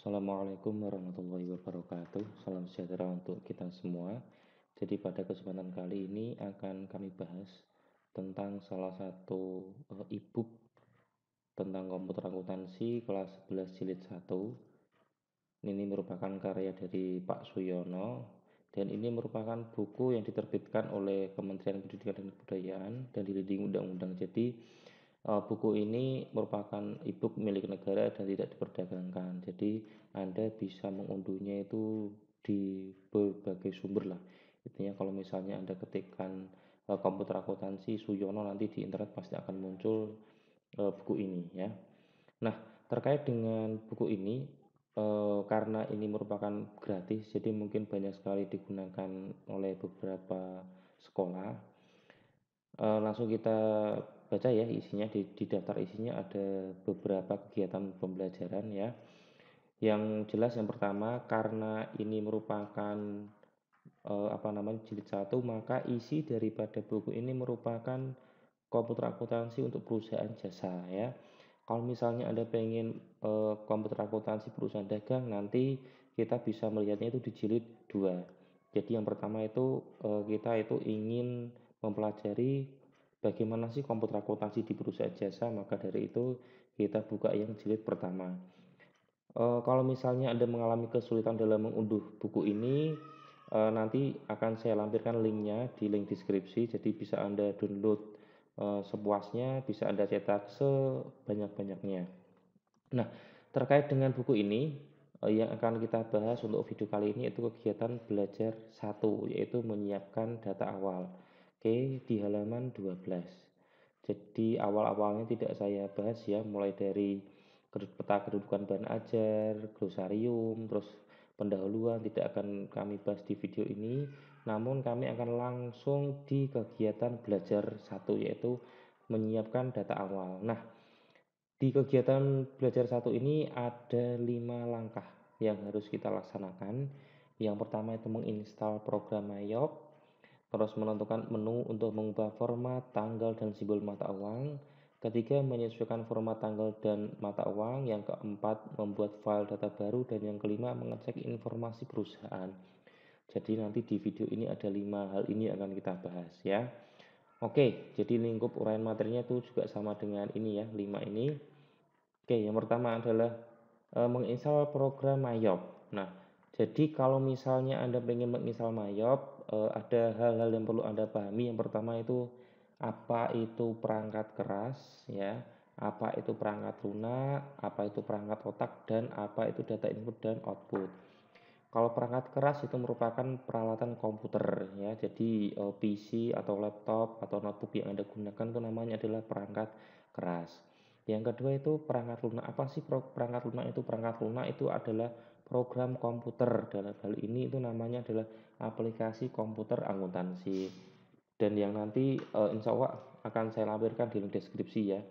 Assalamualaikum warahmatullahi wabarakatuh. Salam sejahtera untuk kita semua. Jadi pada kesempatan kali ini akan kami bahas tentang salah satu e-book tentang komputer akuntansi kelas 11 jilid 1. Ini merupakan karya dari Pak Suyono dan ini merupakan buku yang diterbitkan oleh Kementerian Pendidikan dan Kebudayaan dan dilindungi undang-undang. Jadi buku ini merupakan e-book milik negara dan tidak diperdagangkan. Jadi Anda bisa mengunduhnya itu di berbagai sumber lah. Intinya kalau misalnya Anda ketikkan komputer akuntansi Suyono, nanti di internet pasti akan muncul buku ini ya. Nah, terkait dengan buku ini, karena ini merupakan gratis, jadi mungkin banyak sekali digunakan oleh beberapa sekolah. Langsung kita baca ya isinya. Di daftar isinya ada beberapa kegiatan pembelajaran ya. Yang jelas yang pertama, karena ini merupakan jilid 1, maka isi daripada buku ini merupakan komputer akuntansi untuk perusahaan jasa ya. Kalau misalnya Anda pengen komputer akuntansi perusahaan dagang, nanti kita bisa melihatnya itu di jilid 2. Jadi yang pertama itu kita itu ingin mempelajari bagaimana sih komputer akuntansi di perusahaan jasa, maka dari itu kita buka yang jilid pertama. Kalau misalnya Anda mengalami kesulitan dalam mengunduh buku ini, nanti akan saya lampirkan linknya di link deskripsi, jadi bisa Anda download sepuasnya, bisa Anda cetak sebanyak-banyaknya. Nah, terkait dengan buku ini, yang akan kita bahas untuk video kali ini itu kegiatan belajar 1, yaitu menyiapkan data awal. Oke, di halaman 12. Jadi awal-awalnya tidak saya bahas ya, mulai dari peta kedudukan bahan ajar, glosarium, terus pendahuluan tidak akan kami bahas di video ini, namun kami akan langsung di kegiatan belajar 1, yaitu menyiapkan data awal. Nah, di kegiatan belajar 1 ini ada 5 langkah yang harus kita laksanakan. Yang pertama itu menginstal program Mayop, terus menentukan menu untuk mengubah format, tanggal, dan simbol mata uang. Ketiga, menyesuaikan format tanggal dan mata uang. Yang keempat, membuat file data baru. Dan yang kelima, mengecek informasi perusahaan. Jadi nanti di video ini ada 5 hal ini yang akan kita bahas ya. Oke, jadi lingkup uraian materinya itu juga sama dengan ini ya, 5 ini. Oke, yang pertama adalah menginstal program Mayop. Nah, jadi kalau misalnya Anda ingin menginstal Mayop, ada hal-hal yang perlu Anda pahami. Yang pertama itu apa itu perangkat keras ya, apa itu perangkat lunak, apa itu perangkat otak, dan apa itu data input dan output. Kalau perangkat keras itu merupakan peralatan komputer ya. Jadi PC atau laptop atau notebook yang Anda gunakan itu namanya adalah perangkat keras. Yang kedua itu perangkat lunak. Apa sih perangkat lunak itu? Perangkat lunak itu adalah program komputer. Dalam hal ini itu namanya adalah aplikasi komputer akuntansi. Dan yang nanti insya Allah akan saya lampirkan di deskripsi ya.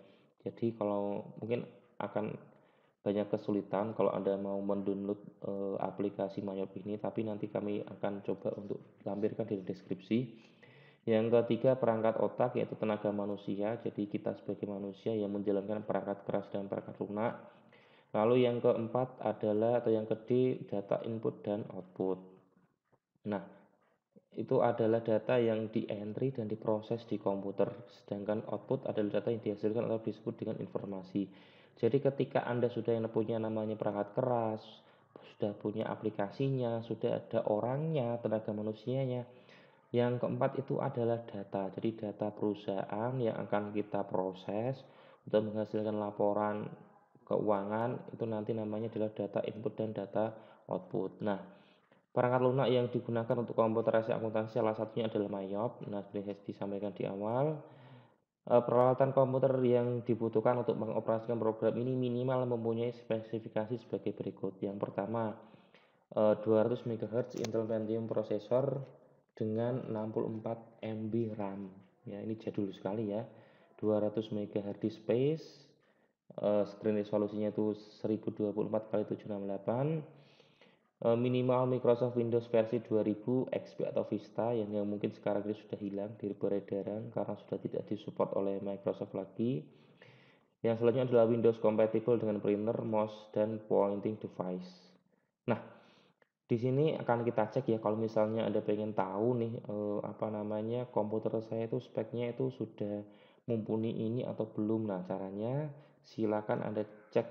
Jadi kalau mungkin akan banyak kesulitan kalau Anda mau mendownload aplikasi Mayop ini, tapi nanti kami akan coba untuk lampirkan di deskripsi. Yang ketiga perangkat otak, yaitu tenaga manusia. Jadi kita sebagai manusia yang menjalankan perangkat keras dan perangkat lunak. Lalu yang keempat adalah atau yang kedua data input dan output. Nah, itu adalah data yang di-entry dan diproses di komputer, sedangkan output adalah data yang dihasilkan atau disebut dengan informasi. Jadi ketika Anda sudah punya namanya perangkat keras, sudah punya aplikasinya, sudah ada orangnya, tenaga manusianya. Yang keempat itu adalah data. Jadi data perusahaan yang akan kita proses untuk menghasilkan laporan keuangan, itu nanti namanya adalah data input dan data output. Nah, perangkat lunak yang digunakan untuk komputerasi akuntansi salah satunya adalah Mayop. Nah, seperti saya disampaikan di awal, peralatan komputer yang dibutuhkan untuk mengoperasikan program ini minimal mempunyai spesifikasi sebagai berikut. Yang pertama, 200 MHz Intel Pentium processor dengan 64 MB RAM. Ya, ini jadul sekali ya. 200 MHz disk space, screen resolusinya itu 1024 x 768. Minimal Microsoft Windows versi 2000 XP atau Vista yang mungkin sekarang ini sudah hilang dari peredaran karena sudah tidak disupport oleh Microsoft lagi. Yang selanjutnya adalah Windows compatible dengan printer, mouse, dan pointing device. Nah, di sini akan kita cek ya kalau misalnya Anda pengen tahu nih komputer saya itu speknya itu sudah mumpuni ini atau belum. Nah, caranya silakan Anda cek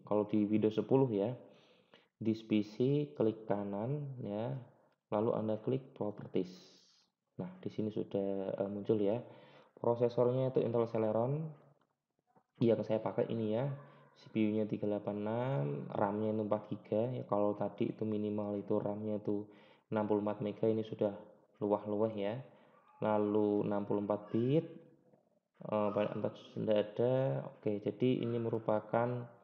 kalau di Windows 10 ya. Di PC klik kanan ya, lalu Anda klik properties. Nah, di sini sudah muncul ya. Prosesornya itu Intel Celeron yang saya pakai ini ya. CPU-nya 386, RAM-nya itu 4 GB ya. Kalau tadi itu minimal itu RAM-nya itu 64 MB, ini sudah luah-luah ya. Lalu 64 bit, banyak touch tidak ada. Oke, jadi ini merupakan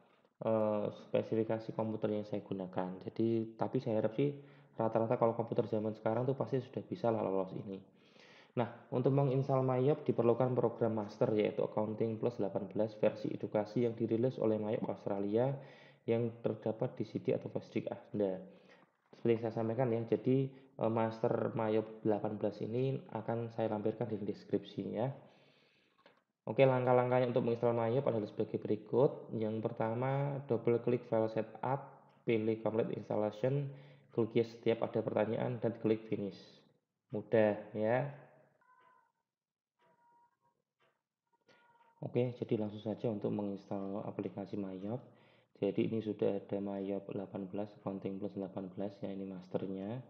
spesifikasi komputer yang saya gunakan. Jadi, tapi saya harap sih rata-rata kalau komputer zaman sekarang tuh pasti sudah bisa lah lolos ini. Nah, untuk menginstal Mayop diperlukan program master yaitu Accounting Plus 18 versi edukasi yang dirilis oleh Mayop Australia yang terdapat di CD atau flash disk Anda. Seperti yang saya sampaikan ya, jadi master Mayop 18 ini akan saya lampirkan di deskripsi ya. Oke, langkah-langkahnya untuk menginstal Mayop adalah sebagai berikut. Yang pertama, double klik file setup, pilih complete installation, klik yes setiap ada pertanyaan, dan klik finish. Mudah ya. Oke, jadi langsung saja untuk menginstal aplikasi Mayop. Jadi ini sudah ada Mayop 18, Accounting Plus 18 ya, ini masternya.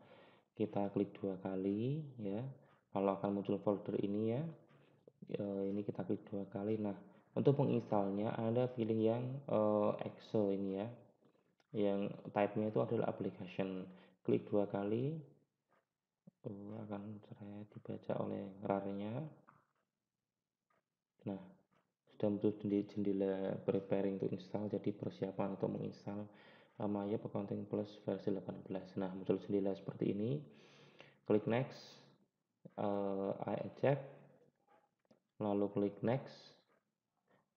Kita klik 2 kali ya. Kalau akan muncul folder ini ya. Ini kita klik 2 kali. Nah, untuk menginstalnya Anda pilih yang Excel ini ya. Yang type-nya itu adalah application. Klik 2 kali. Akan saya dibaca oleh RAR-nya. Nah, sudah muncul jendela preparing to install, jadi persiapan untuk menginstal Mayop Accounting Plus versi 18. Nah, muncul jendela seperti ini. Klik next, I accept, lalu klik next.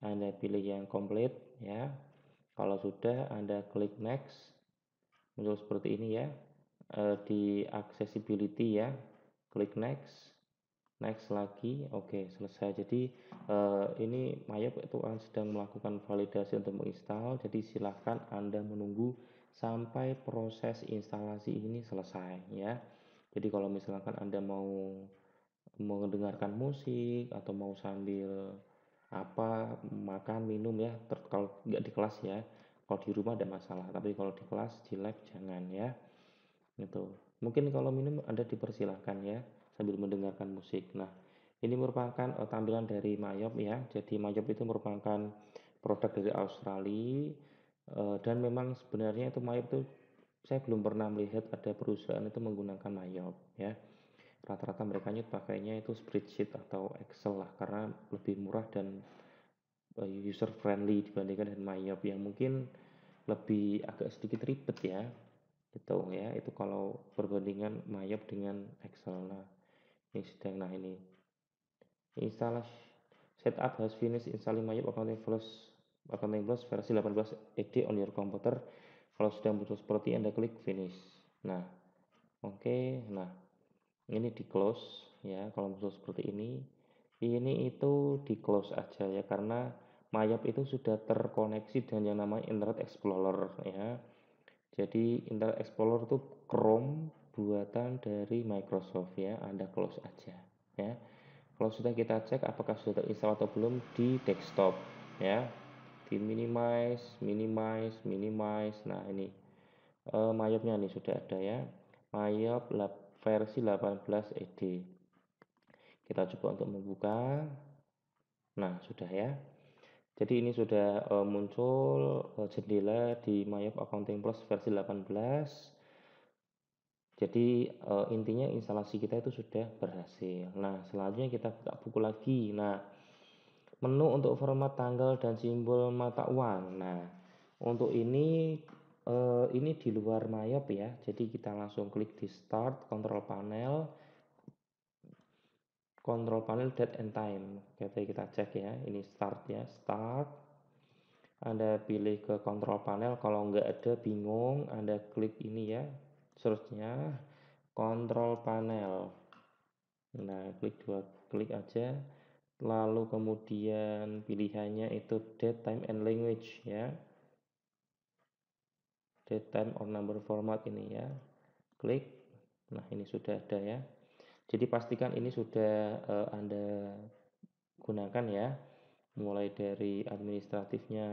Anda pilih yang complete ya. Kalau sudah Anda klik next, muncul seperti ini ya. Di accessibility ya, klik next. Next lagi, oke selesai. Jadi ini Mayop itu sedang melakukan validasi untuk menginstal. Jadi silahkan Anda menunggu sampai proses instalasi ini selesai ya. Jadi kalau misalkan Anda mau mendengarkan musik atau mau sambil makan minum ya, kalau nggak di kelas ya. Kalau di rumah ada masalah, tapi kalau di kelas di lab jangan ya. Gitu. Mungkin kalau minum Anda dipersilahkan ya sambil mendengarkan musik. Nah, ini merupakan tampilan dari Mayop ya. Jadi Mayop itu merupakan produk dari Australia dan memang sebenarnya itu Mayop itu saya belum pernah melihat ada perusahaan itu menggunakan Mayop ya. Rata-rata mereka pakainya itu spreadsheet atau Excel lah karena lebih murah dan user friendly dibandingkan dengan Mayop yang mungkin lebih agak sedikit ribet ya gitu ya. Itu kalau perbandingan Mayop dengan Excel. Nah, ini sedang ini installation setup has finished installing Mayop Accounting Plus versi 18 ED on your computer. Kalau sudah muncul seperti Anda klik finish. Nah, oke. Nah, ini di close ya. Kalau muncul seperti ini itu di close aja ya karena Mayop itu sudah terkoneksi dengan yang namanya Internet Explorer ya. Jadi Internet Explorer itu Chrome buatan dari Microsoft ya. Anda close aja ya. Kalau sudah kita cek apakah sudah terinstall atau belum di desktop ya. Di minimize. Nah, ini Mayopnya nih sudah ada ya. Mayop versi 18 ED. Kita coba untuk membuka. Nah, sudah ya. Jadi ini sudah muncul jendela di Mayop Accounting Plus versi 18. Jadi intinya instalasi kita itu sudah berhasil. Nah, selanjutnya kita buka buku lagi. Nah, menu untuk format tanggal dan simbol mata uang. Nah, untuk ini di luar Mayop ya. Jadi kita langsung klik di Start, Control Panel, Date and Time. Kita cek ya. Ini Start ya, Start. Anda pilih ke Control Panel. Kalau nggak ada bingung, Anda klik ini ya, search-nya Control Panel. Nah, klik aja. lalu kemudian pilihannya itu date, time, and language ya, date, time, or number format ini ya, klik. Nah ini sudah ada ya, jadi pastikan ini sudah Anda gunakan ya, mulai dari administratifnya,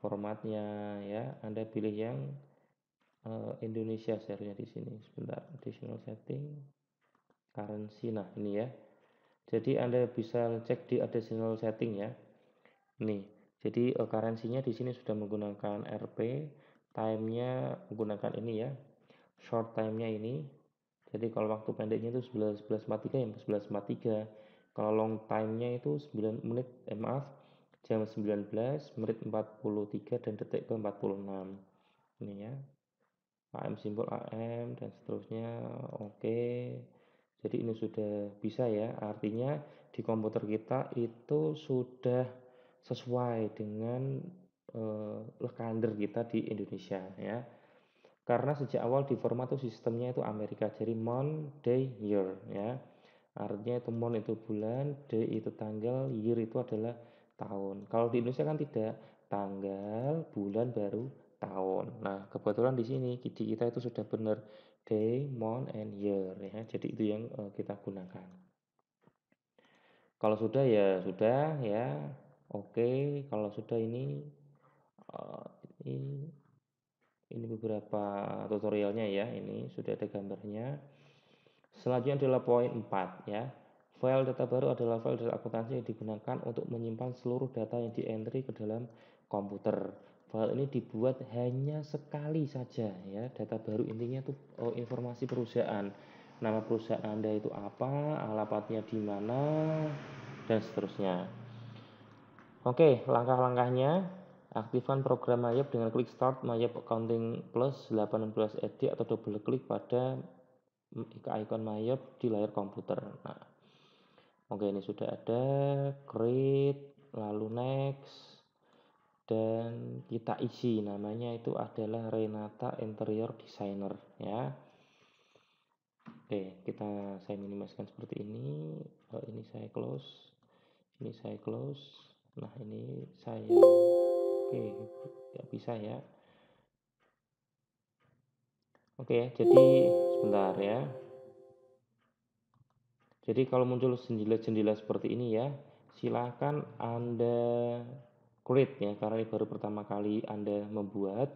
formatnya ya, Anda pilih yang Indonesia seharusnya di sini. Sebentar, additional setting, currency. Nah ini ya, jadi Anda bisa cek di additional setting ya. Nih, jadi currency-nya di sini sudah menggunakan Rp, time-nya menggunakan ini ya, short time-nya ini. Jadi kalau waktu pendeknya itu 11.43 ya 11.43. Kalau long time-nya itu 9 menit, jam 19 menit 43 dan detik ke 46. Ini ya. AM simbol AM dan seterusnya. Oke. Jadi ini sudah bisa ya. Artinya di komputer kita itu sudah sesuai dengan kalender kita di Indonesia ya. Karena sejak awal di format tuh sistemnya itu Amerika, jadi month, day, year ya. Artinya itu month itu bulan, day itu tanggal, year itu adalah tahun. Kalau di Indonesia kan tidak, tanggal, bulan baru tahun. Nah, kebetulan di sini di kita itu sudah benar day, month, and year ya. Jadi itu yang kita gunakan. Kalau sudah ya sudah ya. Oke, kalau sudah ini uh, ini beberapa tutorialnya ya, ini sudah ada gambarnya. Selanjutnya adalah poin 4 ya. File data baru adalah file data akuntansi yang digunakan untuk menyimpan seluruh data yang di-entry ke dalam komputer. File ini dibuat hanya sekali saja ya. Data baru intinya itu informasi perusahaan. Nama perusahaan Anda itu apa, alamatnya di mana, dan seterusnya. Oke, langkah-langkahnya. Aktifkan program MyUp dengan klik Start MyUp Accounting Plus 18 edit atau double klik pada ikon MyUp di layar komputer. Nah, oke ini sudah ada, create, lalu next, dan kita isi namanya itu adalah Renata Interior Designer ya. Oke, saya minimasikan seperti ini. Ini saya close, ini saya close. Nah ini saya oke, nggak bisa ya. Oke, jadi sebentar ya. Jadi kalau muncul jendela-jendela seperti ini ya, silahkan Anda create ya, karena ini baru pertama kali Anda membuat.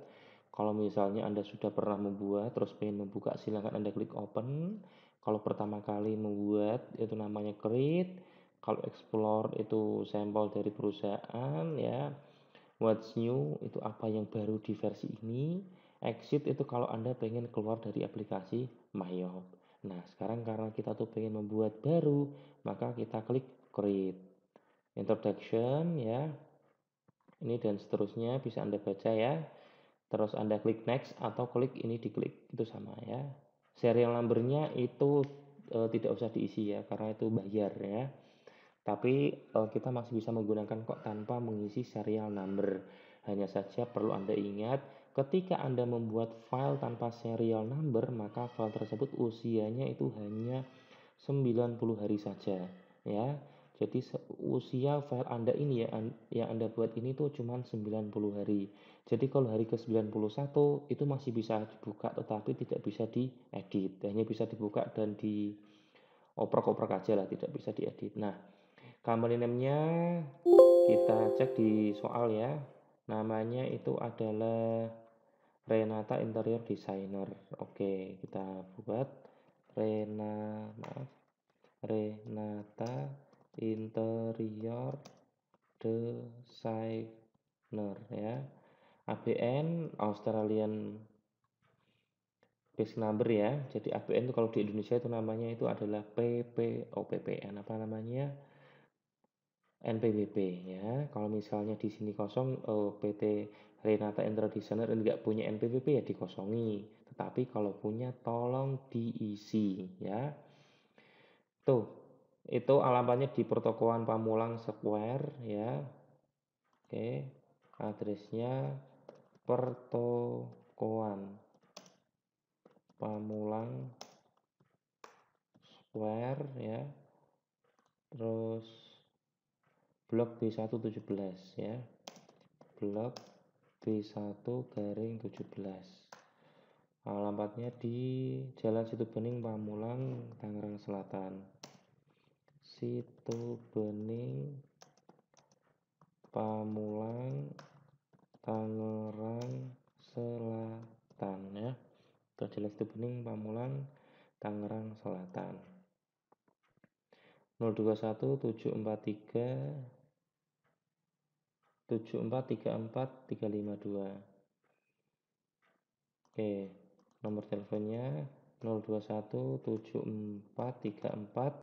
Kalau misalnya Anda sudah pernah membuat, terus pengen membuka, silahkan Anda klik open. Kalau pertama kali membuat, itu namanya create. Kalau explore itu sampel dari perusahaan ya. What's new itu apa yang baru di versi ini. Exit itu kalau Anda pengen keluar dari aplikasi MyOp. Nah, sekarang karena kita tuh pengen membuat baru, maka kita klik create. Introduction ya. Ini dan seterusnya bisa Anda baca ya. Terus Anda klik next atau klik ini diklik. Itu sama ya. Serial numbernya itu tidak usah diisi ya karena itu bayar ya. Tapi kita masih bisa menggunakan kok tanpa mengisi serial number. Hanya saja perlu Anda ingat, ketika Anda membuat file tanpa serial number, maka file tersebut usianya itu hanya 90 hari saja, ya. Jadi usia file Anda ini ya yang Anda buat ini tuh cuma 90 hari. Jadi kalau hari ke-91 itu masih bisa dibuka tetapi tidak bisa diedit. Hanya bisa dibuka dan dioprek-oprek aja lah, tidak bisa diedit. Nah, company name-nya kita cek di soal ya. Namanya itu adalah Renata Interior Designer. Oke, kita buat Renata Interior Designer ya. ABN Australian Base Number ya. Jadi ABN itu kalau di Indonesia itu namanya itu adalah PPN apa namanya? NPWP ya. Kalau misalnya di sini kosong PT Renata Interior Designer enggak punya NPWP ya dikosongi. Tetapi kalau punya tolong diisi ya. Tuh, itu alamatnya di Pertokoan Pamulang Square ya. Oke, addressnya Pertokoan Pamulang Square ya. Terus blok B1 17 ya, blok B1 garing 17. Alamatnya di Jalan Situbening Pamulang, Tangerang Selatan. Situbening Pamulang, Tangerang Selatan ya. Jalan Situbening Pamulang, Tangerang Selatan. 021 743 7434 352. Oke, nomor teleponnya 021 7434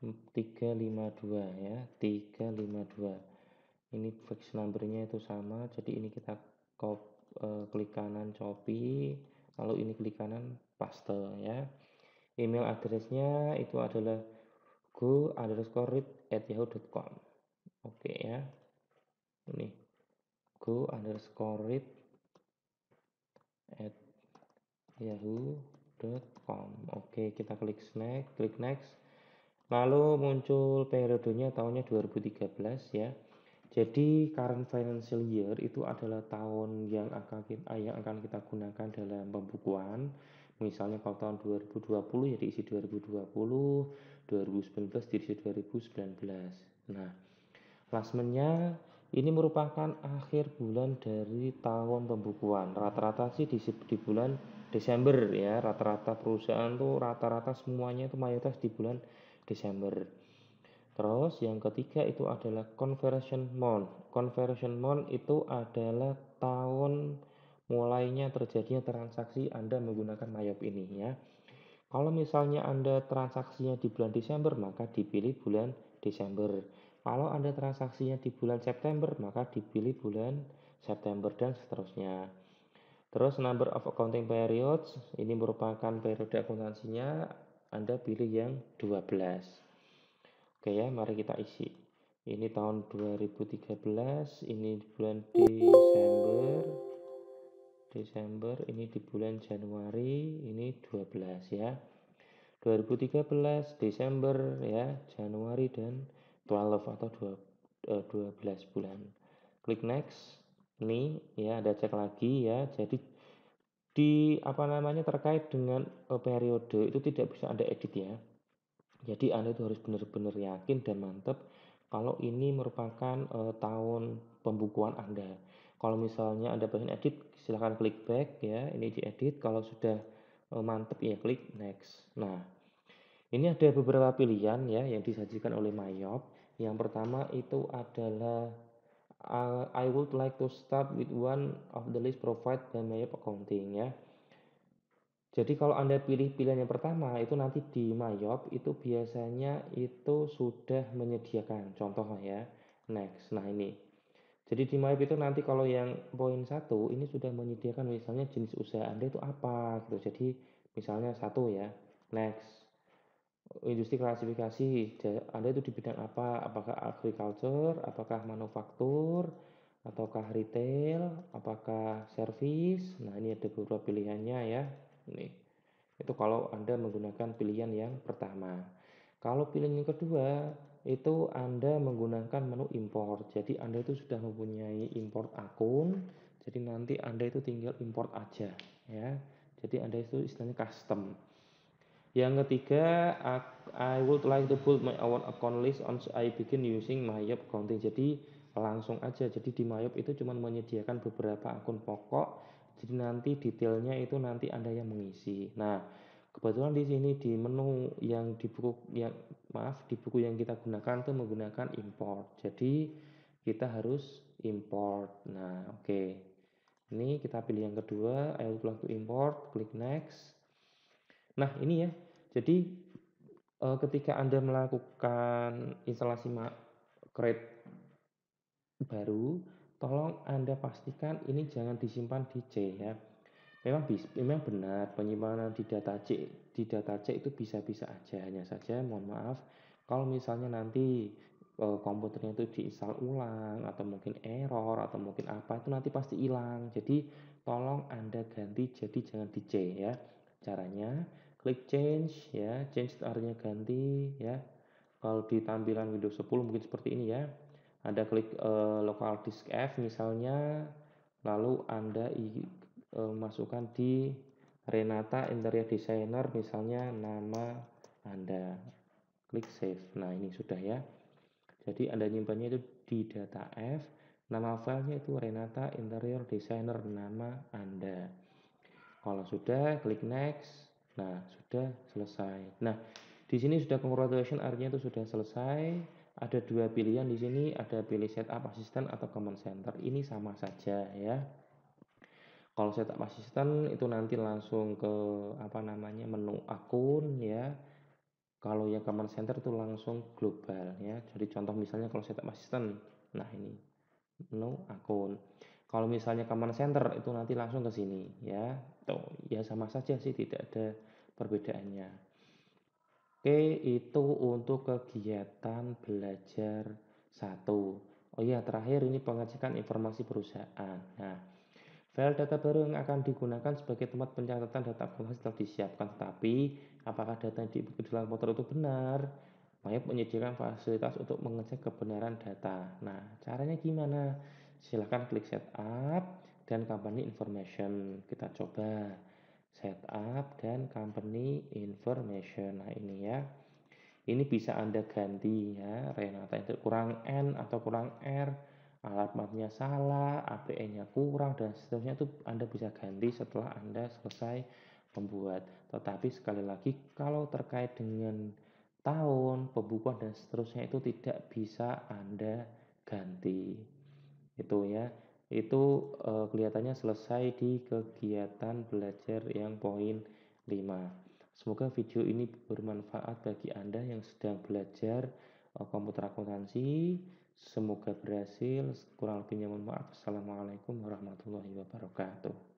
352 ya, 352. Ini fax numbernya itu sama, jadi ini kita klik kanan copy, lalu ini klik kanan paste ya. Email addressnya itu adalah go_read@yahoo.com. Oke ya, ini go_read@yahoo.com. Oke, kita klik next. Lalu muncul periodenya tahunnya 2013 ya. Jadi current financial year itu adalah tahun yang akan kita gunakan dalam pembukuan. Misalnya kalau tahun 2020 ya diisi 2020, 2019 diisi 2019. Nah, lastmentnya ini merupakan akhir bulan dari tahun pembukuan. Rata-rata sih di bulan Desember ya. Rata-rata perusahaan tuh rata-rata semuanya itu mayoritas di bulan Desember. Terus yang ketiga itu adalah conversion month. Conversion month itu adalah tahun mulainya terjadinya transaksi Anda menggunakan Mayop ini ya. Kalau misalnya Anda transaksinya di bulan Desember, maka dipilih bulan Desember. Kalau Anda transaksinya di bulan September, maka dipilih bulan September dan seterusnya. Terus number of accounting periods, ini merupakan periode akuntansinya, Anda pilih yang 12. Oke ya, mari kita isi. Ini tahun 2013, ini di bulan Desember, ini di bulan Januari, ini 12 ya. 2013 Desember ya, Januari dan 12 atau 12 bulan. Klik next. Ini ya, ada cek lagi ya. Jadi di terkait dengan periode itu tidak bisa Anda edit ya. Jadi Anda itu harus benar-benar yakin dan mantap kalau ini merupakan tahun pembukuan Anda. Kalau misalnya Anda pengen edit, silahkan klik back ya, ini diedit. Kalau sudah mantap ya klik next. Nah, ini ada beberapa pilihan ya yang disajikan oleh Mayop. Yang pertama itu adalah I would like to start with one of the list provided by Mayop Accounting ya. Jadi kalau Anda pilih pilihan yang pertama itu nanti di Mayop itu biasanya itu sudah menyediakan contoh ya. Next. Nah ini. Jadi di Mayop itu nanti kalau yang poin 1 ini sudah menyediakan misalnya jenis usaha Anda itu apa gitu. Jadi misalnya 1 ya. Next. Industri klasifikasi Anda itu di bidang apa? Apakah agriculture, apakah manufaktur, ataukah retail, apakah service? Nah, ini ada beberapa pilihannya ya. Ini. Itu kalau Anda menggunakan pilihan yang pertama. Kalau pilihan yang kedua, itu Anda menggunakan menu import. Jadi Anda itu sudah mempunyai import akun, jadi nanti Anda itu tinggal import aja ya. Jadi Anda itu istilahnya custom. Yang ketiga, I would like to build my own account list once I begin using Mayop Accounting. Jadi langsung aja. Jadi di Mayop itu cuma menyediakan beberapa akun pokok. Jadi nanti detailnya itu nanti Anda yang mengisi. Nah, kebetulan di sini di menu yang di buku yang kita gunakan tuh menggunakan import. Jadi kita harus import. Nah, oke. Ini kita pilih yang kedua, I would like to import, klik next. Nah, ini ya. Jadi ketika Anda melakukan instalasi Create baru, tolong Anda pastikan ini jangan disimpan di C ya. Memang benar penyimpanan di data C itu bisa-bisa aja, hanya saja mohon maaf kalau misalnya nanti komputernya itu diinstal ulang atau mungkin error atau mungkin apa itu nanti pasti hilang. Jadi tolong Anda ganti jadi jangan di C ya. Caranya klik change ya, change artinya ganti ya. Kalau di tampilan Windows 10 mungkin seperti ini ya. Anda klik local disk F misalnya, lalu Anda masukkan di Renata Interior Designer misalnya nama Anda. Klik save. Nah, ini sudah ya. Jadi Anda nyimpannya itu di data F, nama filenya itu Renata Interior Designer nama Anda. Kalau sudah, klik next. Nah, sudah selesai. Nah, di sini sudah congratulations, artinya itu sudah selesai. Ada dua pilihan di sini, ada pilih setup assistant atau command center. Ini sama saja ya. Kalau setup assistant itu nanti langsung ke menu akun ya. Kalau yang command center itu langsung global ya. Jadi contoh misalnya kalau setup assistant, nah ini menu akun. Kalau misalnya command center itu nanti langsung ke sini ya. Tuh, ya sama saja sih, tidak ada perbedaannya. Oke, itu untuk kegiatan belajar 1. Oh iya, terakhir ini pengecekan informasi perusahaan. Nah, file data baru yang akan digunakan sebagai tempat pencatatan data akumulasi telah disiapkan, tetapi apakah data yang diinput di dalam komputer itu benar? Mayap menyediakan fasilitas untuk mengecek kebenaran data. Nah, caranya gimana? Silahkan klik setup dan company information. Kita coba setup dan company information. Nah, ini ya. Ini bisa Anda ganti ya, Renata itu kurang N atau kurang R, alamatnya salah, APN-nya kurang, dan seterusnya itu Anda bisa ganti setelah Anda selesai membuat. Tetapi sekali lagi, kalau terkait dengan tahun, pembukuan, dan seterusnya itu tidak bisa Anda ganti. Itu ya, itu kelihatannya selesai di kegiatan belajar yang poin 5. Semoga video ini bermanfaat bagi Anda yang sedang belajar komputer akuntansi. Semoga berhasil. Kurang lebihnya mohon maaf. Assalamualaikum warahmatullahi wabarakatuh.